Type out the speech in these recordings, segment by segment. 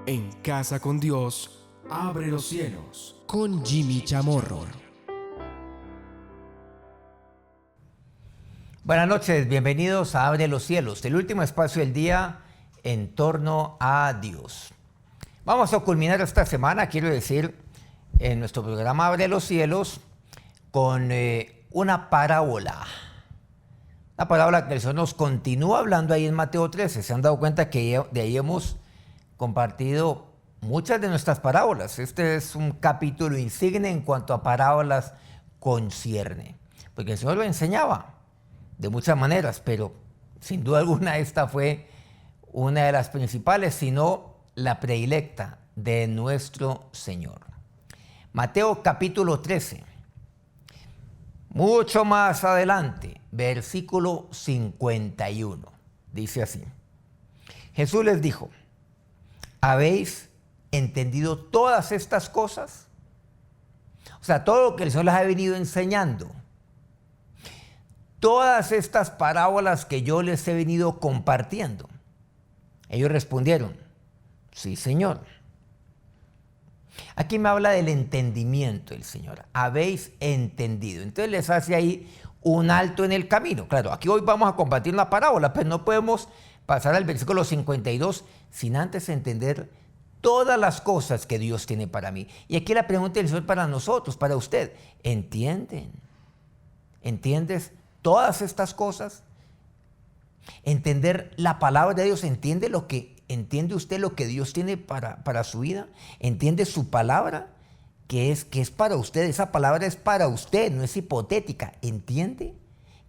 En Casa con Dios, abre los cielos. Con Jimmy Chamorro. Buenas noches, bienvenidos a Abre los Cielos, el último espacio del día en torno a Dios. Vamos a culminar esta semana, quiero decir, en nuestro programa Abre los Cielos, con una parábola. Una parábola que el Señor nos continúa hablando ahí en Mateo 13. Se han dado cuenta que de ahí hemos compartido muchas de nuestras parábolas. Este es un capítulo insigne en cuanto a parábolas concierne, porque el Señor lo enseñaba de muchas maneras, pero sin duda alguna esta fue una de las principales, sino la predilecta de nuestro Señor. Mateo capítulo 13, mucho más adelante, versículo 51, dice así: Jesús les dijo: ¿habéis entendido todas estas cosas? O sea, todo lo que el Señor les ha venido enseñando. Todas estas parábolas que yo les he venido compartiendo. Ellos respondieron: sí, Señor. Aquí me habla del entendimiento el Señor. Habéis entendido. Entonces les hace ahí un alto en el camino. Claro, aquí hoy vamos a compartir una parábola, pero no podemos pasar al versículo 52 sin antes entender todas las cosas que Dios tiene para mí. Y aquí la pregunta del Señor para nosotros, para usted: ¿entienden? ¿Entiendes todas estas cosas? Entender la palabra de Dios. ¿Entiende usted lo que Dios tiene para su vida? ¿Entiende su palabra? Que es para usted. Esa palabra es para usted, no es hipotética. ¿Entiende?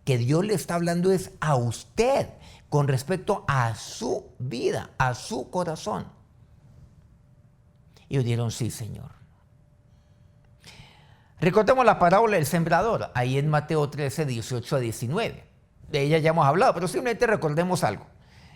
Que Dios le está hablando es a usted con respecto a su vida, a su corazón. Y ellos dijeron: sí, Señor. Recordemos la parábola del sembrador, ahí en Mateo 13, 18 a 19. De ella ya hemos hablado, pero simplemente recordemos algo.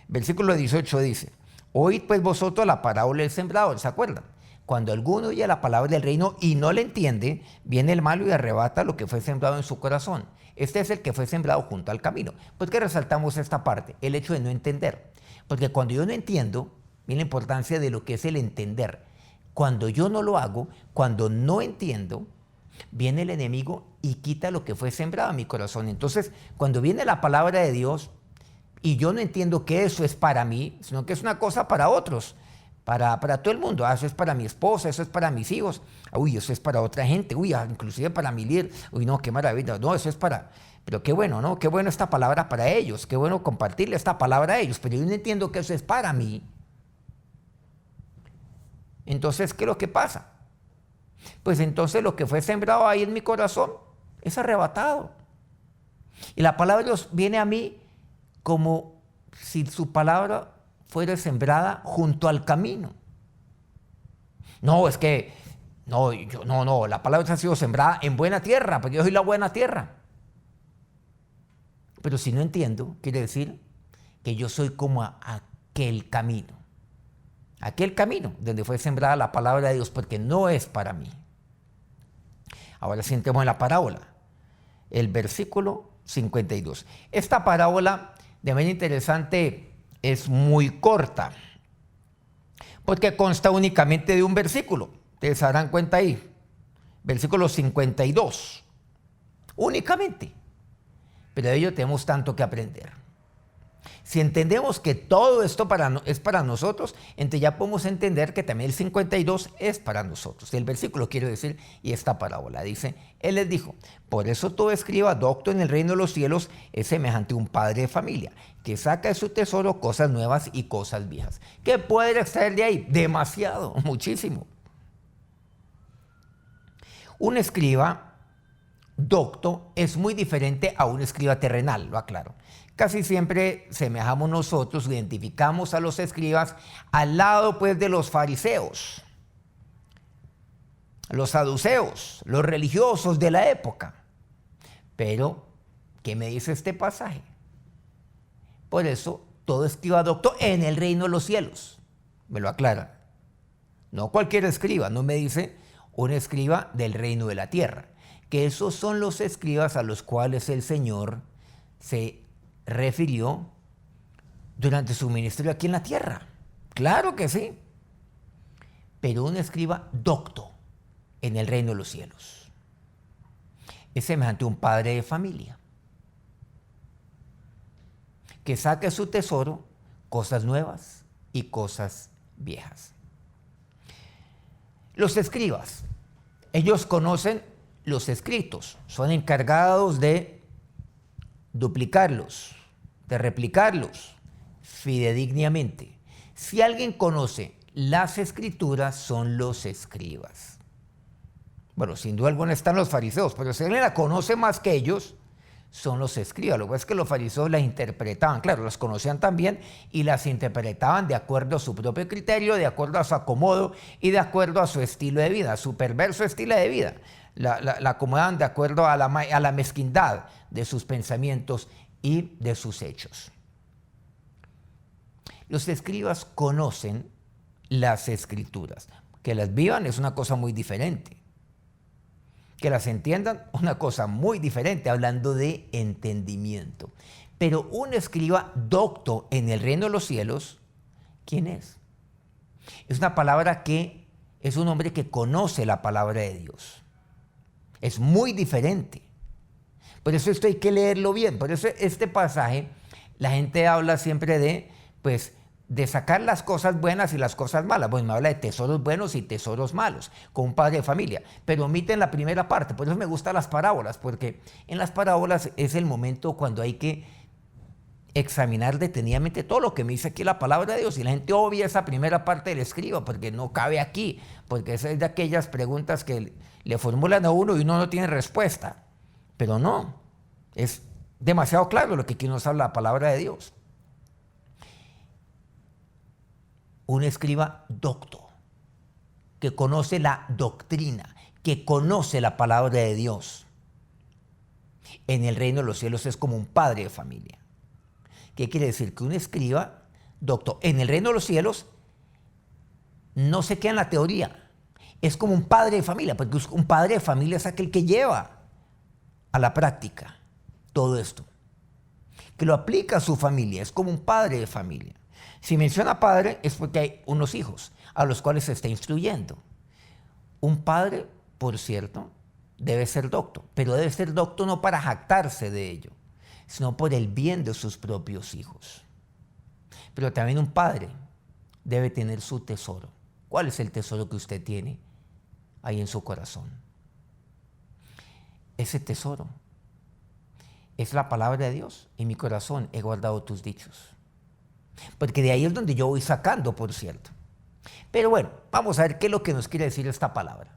Versículo 18 dice: oíd pues vosotros la parábola del sembrador. ¿Se acuerdan? Cuando alguno oye la palabra del reino y no le entiende, viene el malo y arrebata lo que fue sembrado en su corazón. Este es el que fue sembrado junto al camino. ¿Por qué resaltamos esta parte? El hecho de no entender. Porque cuando yo no entiendo, viene la importancia de lo que es el entender. Cuando yo no lo hago, cuando no entiendo, viene el enemigo y quita lo que fue sembrado en mi corazón. Entonces, cuando viene la palabra de Dios y yo no entiendo que eso es para mí, sino que es una cosa para otros, para todo el mundo. Eso es para mi esposa, eso es para mis hijos. Uy, eso es para otra gente. Uy, inclusive para mi líder. Uy, no, qué maravilla. No, eso es para... Pero qué bueno, ¿no? Qué bueno esta palabra para ellos. Qué bueno compartirle esta palabra a ellos. Pero yo no entiendo que eso es para mí. Entonces, ¿qué es lo que pasa? Pues entonces lo que fue sembrado ahí en mi corazón es arrebatado. Y la palabra de Dios viene a mí como si su palabra fuera sembrada junto al camino. No, es que, no, la palabra de Dios ha sido sembrada en buena tierra, porque yo soy la buena tierra. Pero si no entiendo, quiere decir que yo soy como aquel camino. Aquel camino donde fue sembrada la palabra de Dios, porque no es para mí. Ahora sí entremos en la parábola, el versículo 52. Esta parábola, de manera interesante, es muy corta, porque consta únicamente de un versículo. Ustedes se darán cuenta ahí, versículo 52, únicamente. Pero de ello tenemos tanto que aprender. Si entendemos que todo esto es para nosotros, entonces ya podemos entender que también el 52 es para nosotros. El versículo quiere decir, y esta parábola dice: Él les dijo: por eso todo escriba docto en el reino de los cielos es semejante a un padre de familia, que saca de su tesoro cosas nuevas y cosas viejas. ¿Qué puede extraer de ahí? Demasiado, muchísimo. Un escriba docto es muy diferente a un escriba terrenal, lo aclaro. Casi siempre semejamos nosotros, identificamos a los escribas al lado pues de los fariseos, los saduceos, los religiosos de la época. Pero, ¿qué me dice este pasaje? Por eso, todo escriba docto en el reino de los cielos. Me lo aclara. No cualquier escriba, no me dice un escriba del reino de la tierra. Que esos son los escribas a los cuales el Señor se refirió durante su ministerio aquí en la tierra. Claro que sí. pero un escriba docto en el reino de los cielos es semejante a un padre de familia que saca de su tesoro cosas nuevas y cosas viejas. Los escribas, ellos conocen los escritos, son encargados de duplicarlos, de replicarlos fidedignamente. Si alguien conoce las escrituras, son los escribas. Bueno, sin duda alguna están los fariseos, pero si alguien la conoce más que ellos, son los escribas. Lo que es que los fariseos las interpretaban, claro, las conocían también y las interpretaban de acuerdo a su propio criterio, de acuerdo a su acomodo y de acuerdo a su estilo de vida, a su perverso estilo de vida. La acomodaban de acuerdo a la mezquindad de sus pensamientos y de sus hechos. Los escribas conocen las escrituras. Que las vivan es una cosa muy diferente. Que las entiendan, una cosa muy diferente, hablando de entendimiento. Pero un escriba docto en el reino de los cielos, ¿quién es? Es una palabra que es un hombre que conoce la palabra de Dios. Es muy diferente. Por eso esto hay que leerlo bien. Por eso este pasaje, la gente habla siempre de sacar las cosas buenas y las cosas malas. Bueno, me habla de tesoros buenos y tesoros malos, con un padre de familia, pero omiten la primera parte. Por eso me gustan las parábolas, porque en las parábolas es el momento cuando hay que examinar detenidamente todo lo que me dice aquí la palabra de Dios, y la gente obvia esa primera parte del escriba, porque no cabe aquí, porque esa es de aquellas preguntas que le formulan a uno y uno no tiene respuesta. Pero no, es demasiado claro lo que aquí nos habla la palabra de Dios. Un escriba docto, que conoce la doctrina, que conoce la palabra de Dios. En el reino de los cielos es como un padre de familia. ¿Qué quiere decir? Que un escriba docto en el reino de los cielos no se queda en la teoría. Es como un padre de familia, porque un padre de familia es aquel que lleva a la práctica todo esto, que lo aplica a su familia, es como un padre de familia. Si menciona padre es porque hay unos hijos a los cuales se está instruyendo. Un padre, por cierto, debe ser docto, pero debe ser docto no para jactarse de ello, sino por el bien de sus propios hijos. Pero también un padre debe tener su tesoro. ¿Cuál es el tesoro que usted tiene ahí en su corazón? Ese tesoro es la palabra de Dios. En mi corazón he guardado tus dichos. Porque de ahí es donde yo voy sacando, por cierto. Pero bueno, vamos a ver qué es lo que nos quiere decir esta palabra.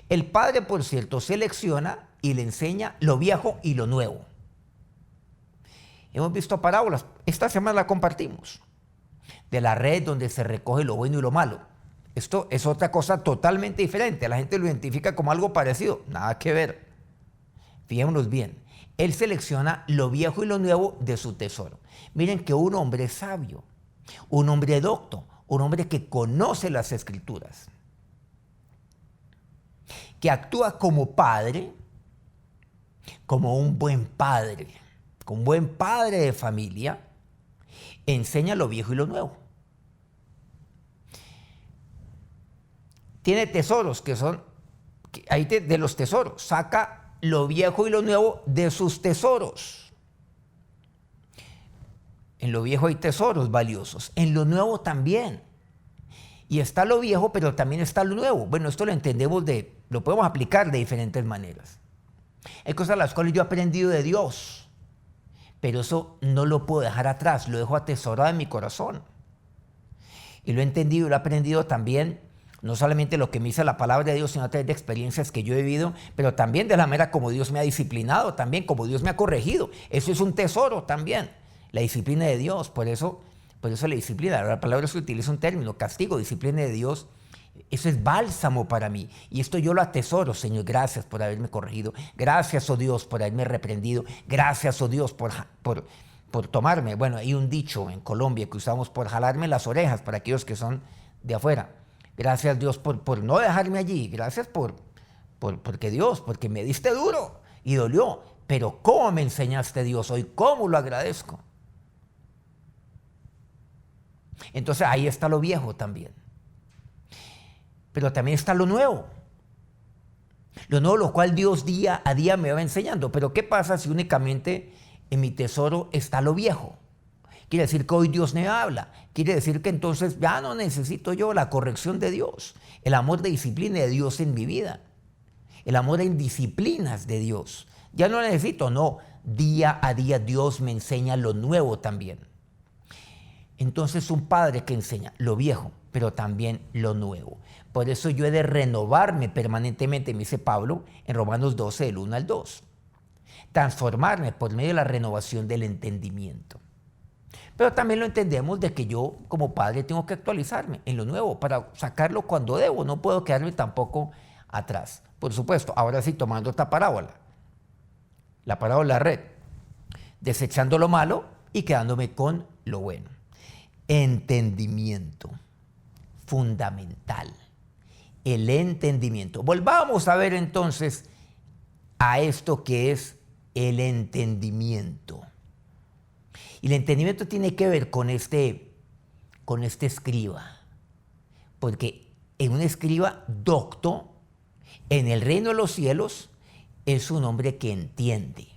El padre, por cierto, selecciona y le enseña lo viejo y lo nuevo. Hemos visto parábolas, esta semana la compartimos, de la red donde se recoge lo bueno y lo malo. Esto es otra cosa totalmente diferente. La gente lo identifica como algo parecido, nada que ver. Fijémonos bien. Él selecciona lo viejo y lo nuevo de su tesoro. Miren que un hombre sabio, un hombre docto, un hombre que conoce las escrituras, que actúa como padre, como un buen padre, como un buen padre de familia, enseña lo viejo y lo nuevo. Tiene tesoros que son, ahí de los tesoros, saca lo viejo y lo nuevo de sus tesoros. En lo viejo hay tesoros valiosos, en lo nuevo también. Y está lo viejo, pero también está lo nuevo. Bueno, esto lo entendemos lo podemos aplicar de diferentes maneras. Hay cosas las cuales yo he aprendido de Dios, pero eso no lo puedo dejar atrás, lo dejo atesorado en mi corazón. Y lo he entendido y lo he aprendido también, no solamente lo que me dice la palabra de Dios, sino a través de experiencias que yo he vivido, pero también de la manera como Dios me ha disciplinado, también como Dios me ha corregido. Eso es un tesoro también, la disciplina de Dios. Por eso la disciplina, la palabra se utiliza un término, castigo, disciplina de Dios. Eso es bálsamo para mí. Y esto yo lo atesoro, Señor. Gracias por haberme corregido. Gracias, oh Dios, por haberme reprendido. Gracias, oh Dios, por tomarme. Bueno, hay un dicho en Colombia que usamos por jalarme las orejas para aquellos que son de afuera. Gracias, Dios, por no dejarme allí. Gracias porque me diste duro y dolió. Pero ¿cómo me enseñaste, Dios, hoy? ¿Cómo lo agradezco? Entonces ahí está lo viejo también. pero también está lo nuevo. Lo nuevo, lo cual Dios día a día me va enseñando. Pero ¿qué pasa si únicamente en mi tesoro está lo viejo? Quiere decir que hoy Dios me habla. Quiere decir que entonces ya no necesito yo la corrección de Dios, el amor de disciplina de Dios en mi vida, el amor en disciplinas de Dios. Ya no necesito, no. Día a día Dios me enseña lo nuevo también. Entonces un padre que enseña lo viejo, pero también lo nuevo. Por eso yo he de renovarme permanentemente, me dice Pablo en Romanos 12, del 1 al 2. Transformarme por medio de la renovación del entendimiento. Pero también lo entendemos de que yo como padre tengo que actualizarme en lo nuevo para sacarlo cuando debo. No puedo quedarme tampoco atrás. Por supuesto, ahora sí tomando esta parábola. La parábola de la red. Desechando lo malo y quedándome con lo bueno. Entendimiento. Fundamental. El entendimiento. Volvamos a ver entonces a esto que es el entendimiento. Y el entendimiento tiene que ver con este escriba. Porque en un escriba docto, en el reino de los cielos, es un hombre que entiende,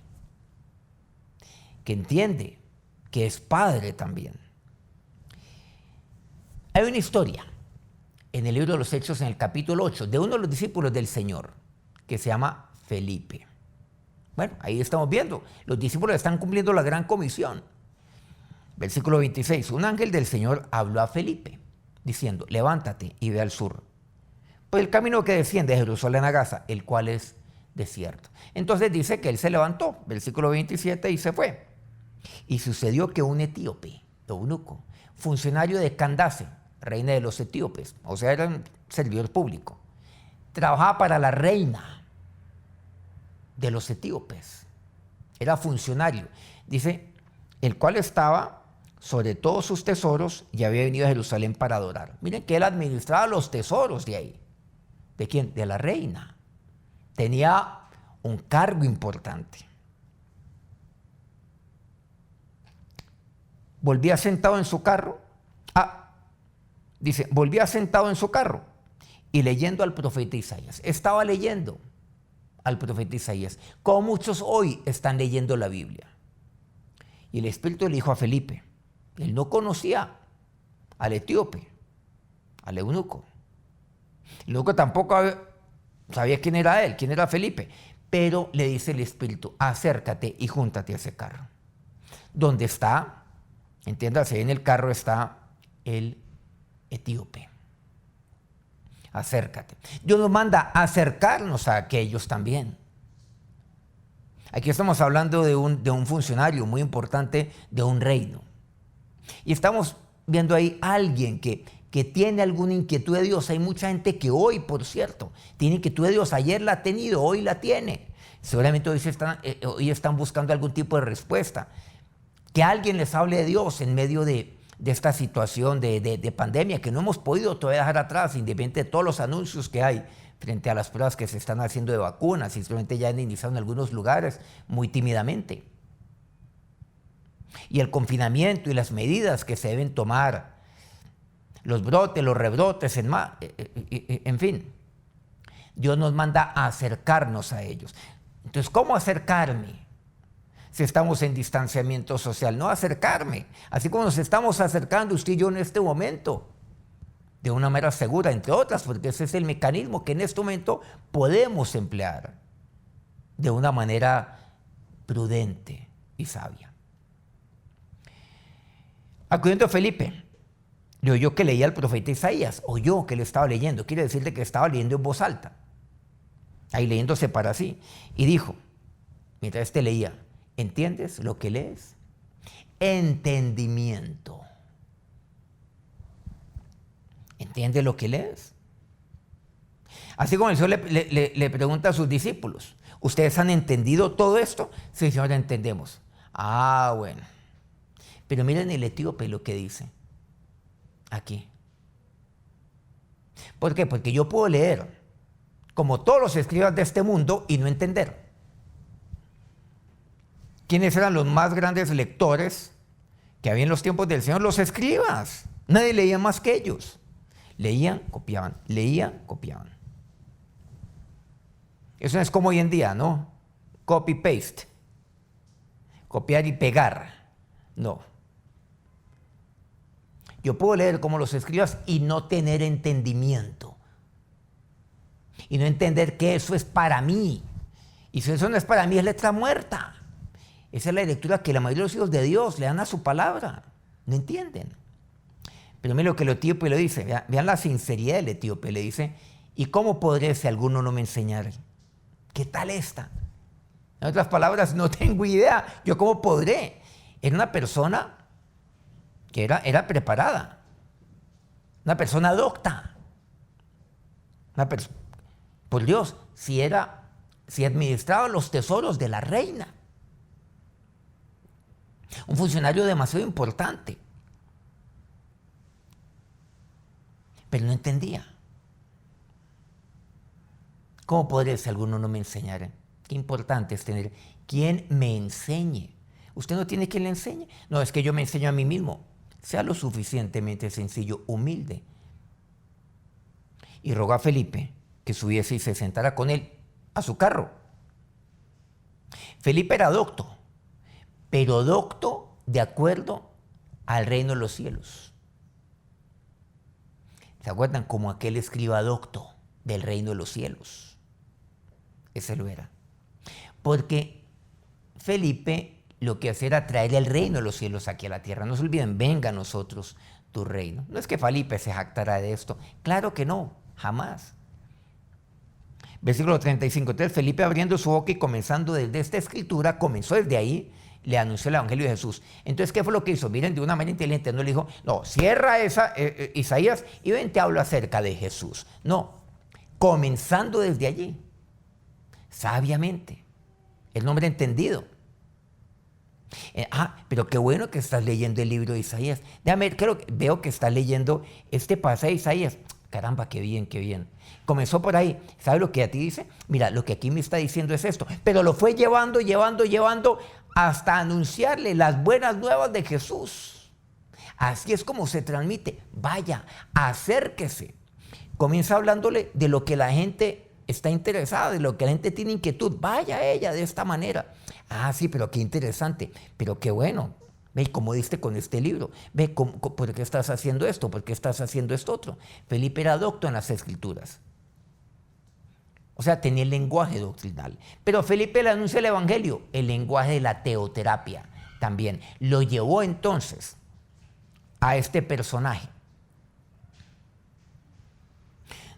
que es padre también. Hay una historia en el libro de los Hechos, en el capítulo 8, de uno de los discípulos del Señor, que se llama Felipe. Bueno, ahí estamos viendo, los discípulos están cumpliendo la gran comisión. Versículo 26, un ángel del Señor habló a Felipe, diciendo, levántate y ve al sur, por el camino que desciende de Jerusalén a Gaza, el cual es desierto. Entonces dice que él se levantó, versículo 27, y se fue. Y sucedió que un etíope, eunuco, funcionario de Candace, reina de los etíopes, o sea, era un servidor público, trabajaba para la reina de los etíopes, era funcionario, dice, el cual estaba sobre todos sus tesoros y había venido a Jerusalén para adorar. Miren que él administraba los tesoros de ahí. ¿De quién? De la reina. Tenía un cargo importante. Volvía sentado en su carro. Volvía sentado en su carro y leyendo al profeta Isaías. Estaba leyendo al profeta Isaías, como muchos hoy están leyendo la Biblia. Y el Espíritu le dijo a Felipe, él no conocía al etíope, al eunuco. El eunuco tampoco sabía quién era él, quién era Felipe. Pero le dice el Espíritu, acércate y júntate a ese carro. Donde está, entiéndase, en el carro está el etíope. Acércate. Dios nos manda a acercarnos a aquellos también. Aquí estamos hablando de un funcionario muy importante de un reino. Y estamos viendo ahí a alguien que tiene alguna inquietud de Dios. Hay mucha gente que hoy, por cierto, tiene inquietud de Dios. Ayer la ha tenido, hoy la tiene. Seguramente hoy están buscando algún tipo de respuesta. Que alguien les hable de Dios en medio de esta situación de pandemia que no hemos podido todavía dejar atrás, independientemente de todos los anuncios que hay frente a las pruebas que se están haciendo de vacunas, y simplemente ya han iniciado en algunos lugares muy tímidamente. Y el confinamiento y las medidas que se deben tomar, los brotes, los rebrotes, en fin. Dios nos manda a acercarnos a ellos. Entonces, ¿cómo acercarme? Si estamos en distanciamiento social, no acercarme. Así como nos estamos acercando usted y yo en este momento, de una manera segura, entre otras, porque ese es el mecanismo que en este momento podemos emplear de una manera prudente y sabia. Acudiendo a Felipe, le oyó que leía al profeta Isaías, oyó que le estaba leyendo, quiere decirle que estaba leyendo en voz alta, ahí leyéndose para sí, y dijo, mientras este leía, ¿entiendes lo que lees? Entendimiento. ¿Entiendes lo que lees? Así como el Señor le pregunta a sus discípulos, ¿ustedes han entendido todo esto? Sí, Señor, entendemos. Ah, bueno. Pero miren el etíope lo que dice aquí. ¿Por qué? Porque yo puedo leer como todos los escribas de este mundo y no entender. ¿Quiénes eran los más grandes lectores que había en los tiempos del Señor? Los escribas. Nadie leía más que ellos. Leían, copiaban, leían, copiaban. Eso no es como hoy en día, ¿no? Copy-paste. Copiar y pegar. No. Yo puedo leer como los escribas y no tener entendimiento. Y no entender que eso es para mí. Y si eso no es para mí, es letra muerta. Esa es la lectura que la mayoría de los hijos de Dios le dan a su palabra. No entienden. Pero miren lo que el etíope le dice. Vean la sinceridad del etíope. Le dice, ¿y cómo podré si alguno no me enseñara? ¿Qué tal esta? En otras palabras, no tengo idea. ¿Yo cómo podré? Era una persona que era preparada. Una persona docta. Por Dios, si administraba los tesoros de la reina. Un funcionario demasiado importante. Pero no entendía. ¿Cómo podría si alguno no me enseñara? Qué importante es tener quien me enseñe. Usted no tiene quien le enseñe. No, es que yo me enseño a mí mismo. Sea lo suficientemente sencillo, humilde. Y rogó a Felipe que subiese y se sentara con él a su carro. Felipe era docto, pero docto de acuerdo al reino de los cielos. ¿Se acuerdan? Como aquel escriba docto del reino de los cielos. Ese lo era. Porque Felipe lo que hacía era traer el reino de los cielos aquí a la tierra. No se olviden, venga a nosotros tu reino. No es que Felipe se jactara de esto. Claro que no, jamás. Versículo 35. Entonces Felipe, abriendo su boca y comenzando desde esta escritura, comenzó desde ahí, le anunció el evangelio de Jesús. Entonces, ¿qué fue lo que hizo? Miren, de una manera inteligente, no le dijo, no, cierra Isaías y ven, te hablo acerca de Jesús. No, comenzando desde allí, sabiamente, el hombre entendido. Pero qué bueno que estás leyendo el libro de Isaías. Déjame ver, veo que estás leyendo este pasaje de Isaías. Caramba, qué bien, qué bien. Comenzó por ahí. ¿Sabe lo que a ti dice? Mira, lo que aquí me está diciendo es esto. Pero lo fue llevando hasta anunciarle las buenas nuevas de Jesús. Así es como se transmite. Vaya, acérquese. Comienza hablándole de lo que la gente está interesada, de lo que la gente tiene inquietud. Vaya a ella de esta manera. Sí, pero qué interesante. Pero qué bueno. Ve cómo diste con este libro. Ve por qué estás haciendo esto, por qué estás haciendo esto otro. Felipe era docto en las escrituras. O sea, tenía el lenguaje doctrinal. Pero Felipe le anuncia el evangelio, el lenguaje de la teoterapia también. Lo llevó entonces a este personaje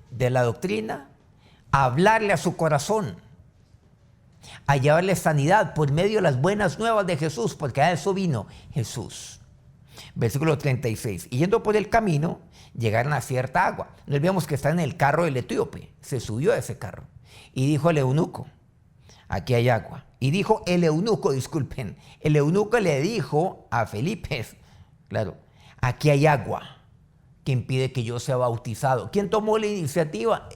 de la doctrina a hablarle a su corazón, a llevarle sanidad por medio de las buenas nuevas de Jesús, porque a eso vino Jesús. Versículo 36. Y yendo por el camino, llegaron a cierta agua. No olvidemos que está en el carro del etíope. Se subió a ese carro. Y dijo el eunuco, aquí hay agua. Y dijo el eunuco, disculpen, el eunuco le dijo a Felipe, claro, aquí hay agua que impide que yo sea bautizado. ¿Quién tomó la iniciativa?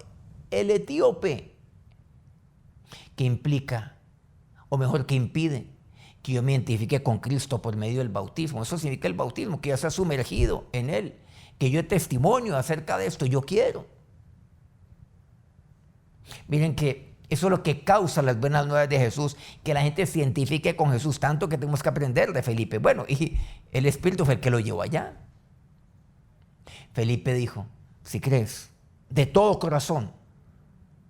El etíope. ¿Qué implica, o mejor, que impide que yo me identifique con Cristo por medio del bautismo? Eso significa el bautismo, que yo sea sumergido en Él, que yo dé testimonio acerca de esto. Yo quiero. Miren que eso es lo que causa las buenas nuevas de Jesús, que la gente se identifique con Jesús, tanto que tenemos que aprender de Felipe. Bueno, y el Espíritu fue el que lo llevó allá. Felipe dijo, si crees de todo corazón,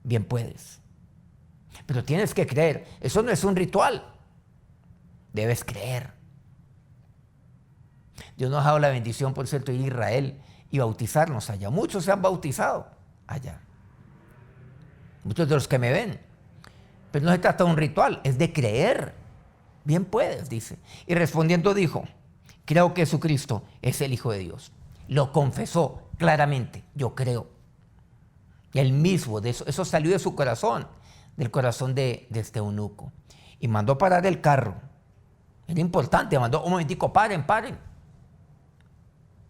bien puedes. Pero tienes que creer. Eso no es un ritual. Debes creer. Dios nos ha dado la bendición, por cierto, de ir a Israel y bautizarnos allá. Muchos se han bautizado allá. Muchos de los que me ven. Pero no se trata de un ritual, es de creer. Bien puedes, dice. Y respondiendo dijo, creo que Jesucristo es el Hijo de Dios. Lo confesó claramente. Yo creo. Él mismo, eso salió de su corazón, del corazón de este eunuco. Y mandó parar el carro. Era importante, mandó, un momentico, paren.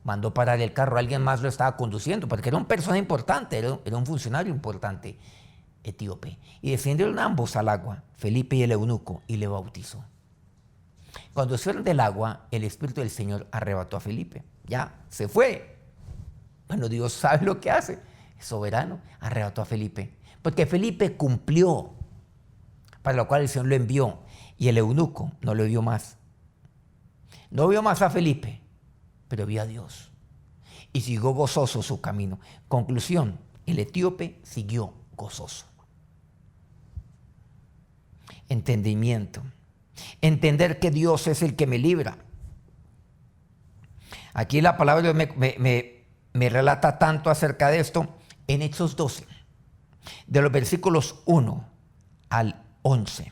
Mandó parar el carro, alguien más lo estaba conduciendo, porque era un personaje importante, era un funcionario importante etíope. Y descendieron ambos al agua, Felipe y el eunuco, y le bautizó. Cuando salieron del agua, el Espíritu del Señor arrebató a Felipe. Ya, se fue. Bueno, Dios sabe lo que hace. Es soberano. Arrebató a Felipe. Porque Felipe cumplió, para lo cual el Señor lo envió. Y el eunuco no lo vio más. No vio más a Felipe, pero vio a Dios. Y siguió gozoso su camino. Conclusión, el etíope siguió gozoso. Entendimiento. Entender que Dios es el que me libra. Aquí la palabra de Dios me relata tanto acerca de esto en Hechos 12, de los versículos 1 al 11.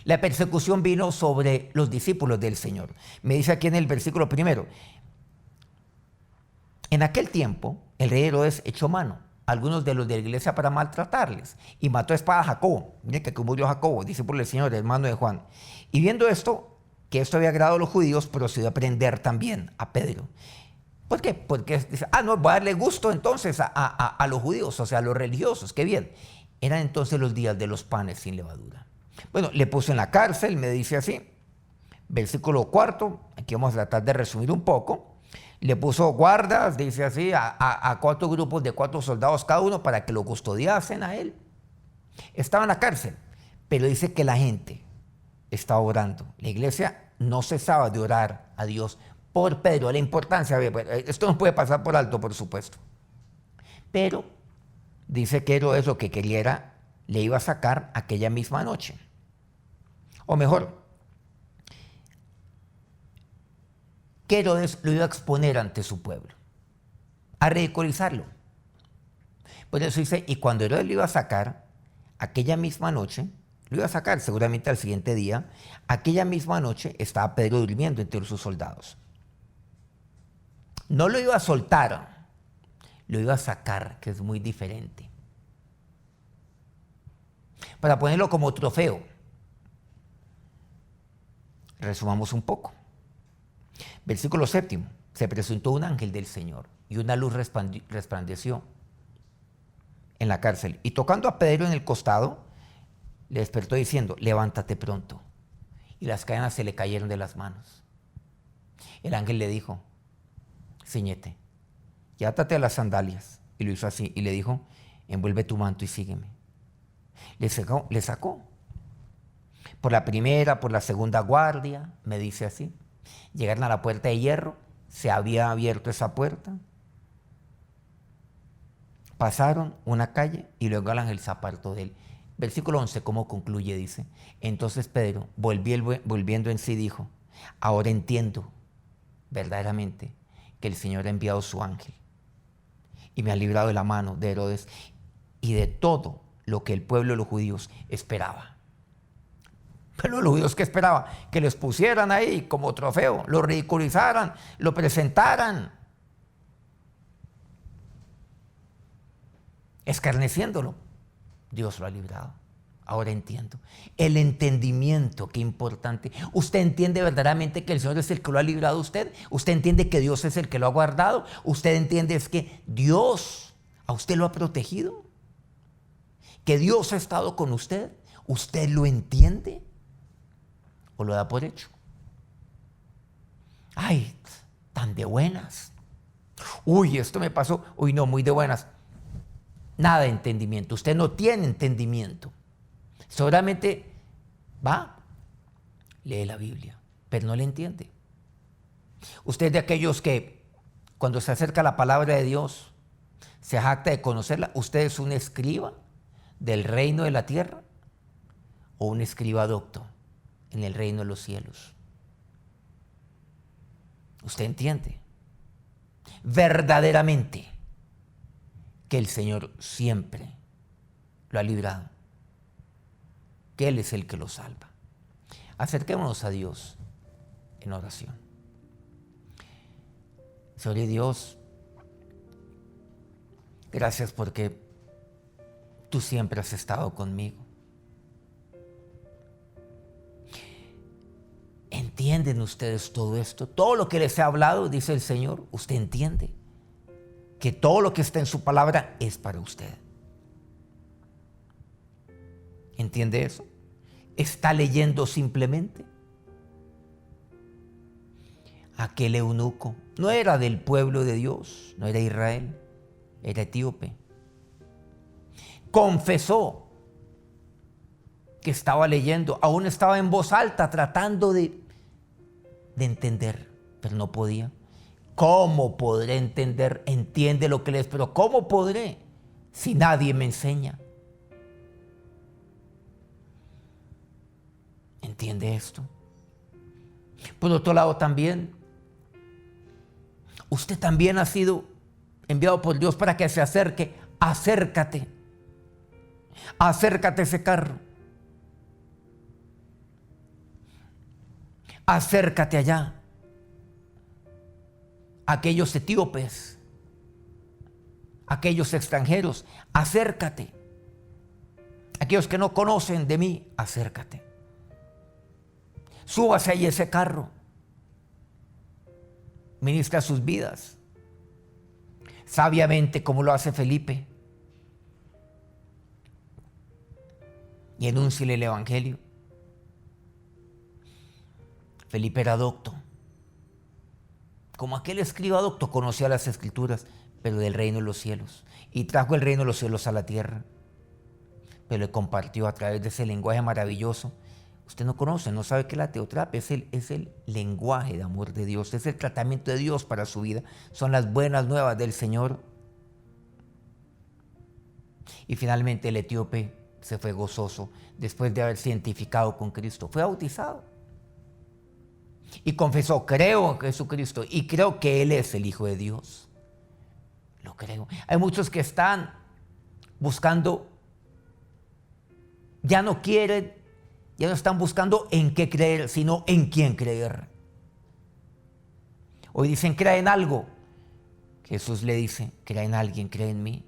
La persecución vino sobre los discípulos del Señor. Me dice aquí en el versículo primero: en aquel tiempo el rey Herodes echó mano a algunos de los de la iglesia para maltratarles y mató a espada a Jacobo. Miren que murió Jacobo, discípulo del Señor, hermano de Juan. Y viendo esto, que esto había agradado a los judíos, procedió a prender también a Pedro. ¿Por qué? Porque dice, no, voy a darle gusto entonces a los judíos, o sea, a los religiosos. Qué bien. Eran entonces los días de los panes sin levadura. Bueno, le puso en la cárcel, me dice así, versículo 4, aquí vamos a tratar de resumir un poco. Le puso guardas, dice así, a 4 grupos de 4 soldados cada uno para que lo custodiasen a él. Estaba en la cárcel, pero dice que la gente estaba orando. La iglesia no cesaba de orar a Dios por Pedro. La importancia, esto no puede pasar por alto, por supuesto. Pero dice que Herodes lo que quería le iba a sacar aquella misma noche. O mejor, que Herodes lo iba a exponer ante su pueblo, a ridiculizarlo. Por eso dice, y cuando Herodes lo iba a sacar, aquella misma noche, lo iba a sacar seguramente al siguiente día, aquella misma noche estaba Pedro durmiendo entre sus soldados. No lo iba a soltar, lo iba a sacar, que es muy diferente. Para ponerlo como trofeo. Resumamos un poco. Versículo 7. Se presentó un ángel del Señor y una luz resplandeció en la cárcel. Y tocando a Pedro en el costado, le despertó diciendo, levántate pronto. Y las cadenas se le cayeron de las manos. El ángel le dijo, cíñete y átate a las sandalias. Y lo hizo así. Y le dijo, envuelve tu manto y sígueme. Le sacó. Por la primera, por la segunda guardia, me dice así. Llegaron a la puerta de hierro, se había abierto esa puerta. Pasaron una calle y luego el ángel se apartó de él. Versículo 11, ¿cómo concluye? Dice, entonces Pedro, volviendo en sí, dijo, ahora entiendo verdaderamente que el Señor ha enviado su ángel y me ha librado de la mano de Herodes y de todo lo que el pueblo de los judíos esperaba. Pero los judíos, ¿qué esperaban? Que los pusieran ahí como trofeo, lo ridiculizaran, lo presentaran, escarneciéndolo. Dios lo ha librado. Ahora entiendo. El entendimiento, qué importante. ¿Usted entiende verdaderamente que el Señor es el que lo ha librado a usted? ¿Usted entiende que Dios es el que lo ha guardado? ¿Usted entiende es que Dios a usted lo ha protegido? ¿Que Dios ha estado con usted? ¿Usted lo entiende? ¿O lo da por hecho? Ay, tan de buenas. Uy, esto me pasó. Uy, no, muy de buenas. Nada de entendimiento. Usted no tiene entendimiento. Seguramente va, lee la Biblia, pero no le entiende. Usted es de aquellos que cuando se acerca a la palabra de Dios, se jacta de conocerla. ¿Usted es un escriba del reino de la tierra o un escriba docto en el reino de los cielos? ¿Usted entiende verdaderamente que el Señor siempre lo ha librado? Que Él es el que lo salva. Acerquémonos a Dios en oración. Señor y Dios, gracias porque tú siempre has estado conmigo. ¿Entienden ustedes todo esto? Todo lo que les he hablado, dice el Señor, usted entiende que todo lo que está en su palabra es para usted. ¿Entiende eso? ¿Está leyendo simplemente? aquel eunuco no era del pueblo de Dios, no era Israel, era etíope. Confesó que estaba leyendo, aún estaba en voz alta tratando de entender, pero no podía. ¿Cómo podré entender? Entiende lo que lees, pero ¿cómo podré si nadie me enseña? ¿Entiende esto? Por otro lado también, usted también ha sido enviado por Dios para que se acerque. Acércate. Acércate a ese carro. Acércate allá. Aquellos etíopes, aquellos extranjeros, acércate. Aquellos que no conocen de mí, acércate. Súbase ahí ese carro. Ministra sus vidas. Sabiamente como lo hace Felipe. Y enúnciele el evangelio. Felipe era docto. Como aquel escriba docto, conocía las escrituras, pero del reino de los cielos. Y trajo el reino de los cielos a la tierra. Pero le compartió a través de ese lenguaje maravilloso. Usted no conoce, no sabe que la teoterapia es el lenguaje de amor de Dios, es el tratamiento de Dios para su vida. Son las buenas nuevas del Señor. Y finalmente el etíope se fue gozoso después de haberse identificado con Cristo. Fue bautizado. Y confesó, creo en Jesucristo y creo que Él es el Hijo de Dios. Lo creo. Hay muchos que están buscando, ya no quieren, ya no están buscando en qué creer, sino en quién creer. Hoy dicen, crea en algo. Jesús le dice, crea en alguien, crea en mí.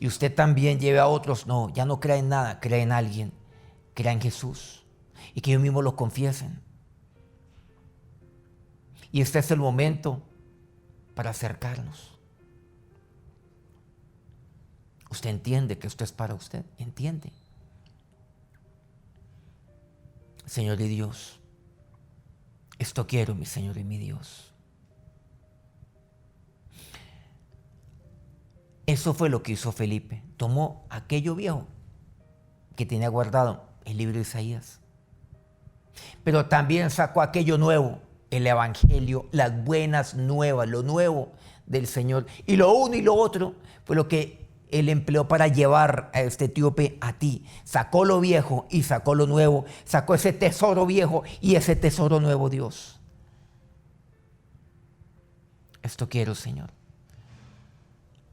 Y usted también lleve a otros, no, ya no crea en nada, crea en alguien, crea en Jesús. Y que ellos mismos lo confiesen. Y este es el momento para acercarnos. Usted entiende que esto es para usted, entiende. Señor y Dios, esto quiero, mi Señor y mi Dios. Eso fue lo que hizo Felipe. Tomó aquello viejo que tenía guardado, el libro de Isaías. Pero también sacó aquello nuevo, el evangelio, las buenas nuevas, lo nuevo del Señor. Y lo uno y lo otro fue lo que Él empleó para llevar a este etíope a ti. Sacó lo viejo y sacó lo nuevo. Sacó ese tesoro viejo y ese tesoro nuevo, Dios. Esto quiero, Señor.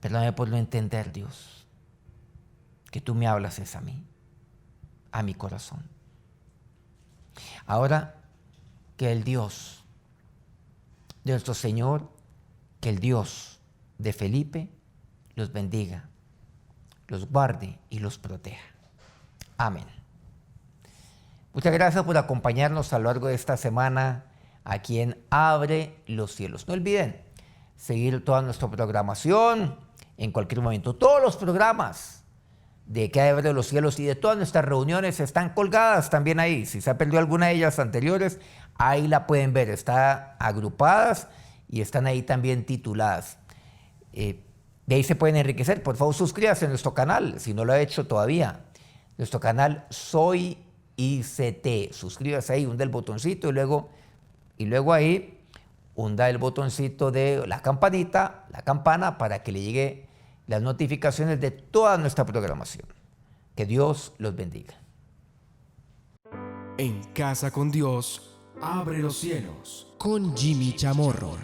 Perdóname por no entender, Dios. Que tú me hablas es a mí, a mi corazón. Ahora, que el Dios de nuestro Señor, que el Dios de Felipe los bendiga, los guarde y los proteja. Amén. Muchas gracias por acompañarnos a lo largo de esta semana aquí en Abre los Cielos. No olviden seguir toda nuestra programación en cualquier momento. Todos los programas de que Abre los Cielos y de todas nuestras reuniones están colgadas también ahí. Si se ha perdido alguna de ellas anteriores, ahí la pueden ver. Están agrupadas y están ahí también tituladas. De ahí se pueden enriquecer. Por favor, suscríbase a nuestro canal, si no lo ha hecho todavía. Nuestro canal Soy ICT. Suscríbase ahí, hunda el botoncito y luego ahí hunda el botoncito de la campanita, la campana, para que le llegue las notificaciones de toda nuestra programación. Que Dios los bendiga. En Casa con Dios, abre los cielos. Con Jimmy Chamorro.